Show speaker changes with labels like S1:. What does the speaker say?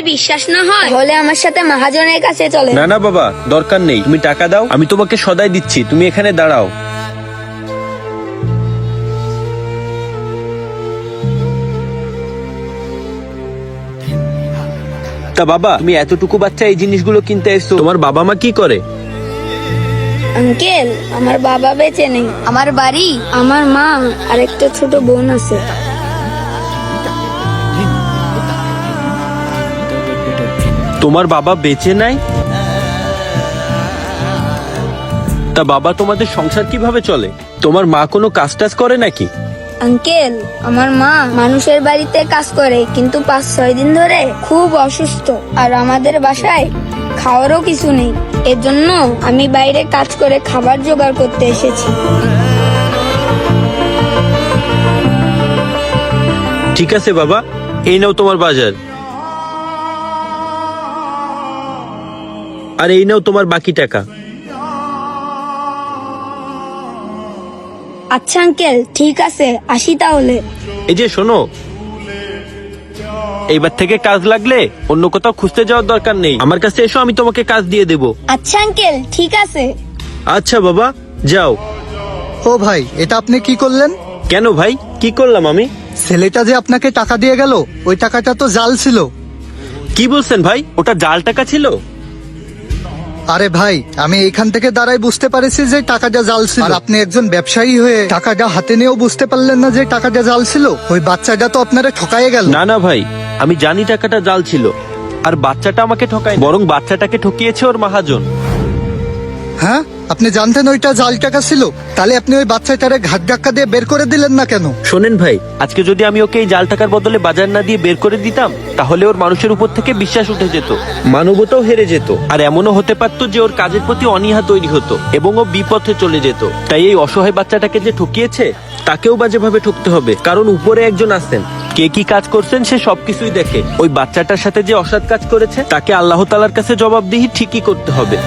S1: যদি বিশ্বাস না হয় তাহলে আমার সাথে মহাজনের কাছে চলে।
S2: না না বাবা, দরকার নেই, তুমি টাকা দাও, আমি তোমাকে সদাই দিচ্ছি, তুমি এখানে দাঁড়াও। তা বাবা, তুমি এতটুকু বাচ্চা এই জিনিসগুলো কিনতে এসছো, তোমার বাবা মা কি করে?
S1: আঙ্কেল, আমার বাবা বেঁচে নেই। আমার বাড়ি, আমার মা আর একটা ছোট বোন আছে।
S2: তোমার বাবা বেঁচে নাই? তা বাবা, তোমাদের সংসার কিভাবে চলে? তোমার মা কোনো কাজ টাজ করে নাকি?
S1: আঙ্কেল, আমার মা মানুষের বাড়িতে কাজ করে, কিন্তু 5-6 দিন ধরে খুব অসুস্থ। আর আমাদের বাসায় খাওয়ারও কিছু নেই, এজন্য আমি বাইরে কাজ করে খাবার জোগাড় করতে এসেছি।
S2: ঠিক আছে বাবা, এই নাও তোমার বাজার, আর এই নাও তোমার বাকি টাকা।
S1: আচ্ছা আঙ্কেল, ঠিক আছে, আসি তাহলে।
S2: এই যে শোনো, এইবার থেকে কাজ লাগলে অন্য কোথাও খুঁজতে যাওয়ার দরকার নেই, আমার কাছে এসো, আমি তোমাকে কাজ দিয়ে দেব।
S1: আচ্ছা আঙ্কেল, ঠিক আছে।
S2: আচ্ছা বাবা, যাও।
S3: ও ভাই, এটা আপনি কি করলেন?
S2: কেন ভাই, কি করলাম আমি?
S3: ছেলেটা যে আপনাকে টাকা দিয়ে গেল, ওই টাকাটা তো জাল ছিল।
S2: কি বলছেন ভাই, ওটা জাল টাকা ছিল?
S3: আরে ভাই, আমি এইখান থেকে দাঁড়াই বুঝতে পারছি যে টাকাটা জাল ছিল, আর আপনি একজন ব্যবসায়ী হয়ে টাকাটা হাতে নিয়েও বুঝতে পারলেন না যে টাকাটা জাল ছিল। ওই বাচ্চাটা তো আপনারা ঠকাইয়ে গেল।
S2: না না ভাই, আমি জানি টাকাটা জাল ছিল, আর বাচ্চাটা আমাকে ঠকায়, বরং বাচ্চাটাকে ঠকিয়েছে ওর মহাজন।
S3: হ্যাঁ, আপনি জানতেন ওইটা জাল টাকা ছিল, তাহলে আপনি ওই বাচ্চাটারে ঘাট ধাক্কা দিয়ে বের করে দিলেন না কেন?
S2: শোনেন ভাই, আজকে যদি আমি ওকে এই জাল টাকার বদলে বাজার না দিয়ে বের করে দিতাম, তাহলে ওর মানুষের উপর থেকে বিশ্বাস উঠে যেত, মানবতাও হেরে যেত, আর এমনও হতে পারতো যে ওর কাজের প্রতি অনীহা তৈরি হতো এবং ও বিপথে চলে যেত। তাই এই অসহায় বাচ্চাটাকে যে ঠকিয়েছে, তাকেও বাজেভাবে ঠকতে হবে, কারণ উপরে একজন আছেন, কে কি কাজ করছেন সে সবকিছুই দেখে। ওই বাচ্চাটার সাথে যে অসৎ কাজ করেছে, তাকে আল্লাহ তাআলার কাছে জবাবদিহি ঠিকই করতে হবে।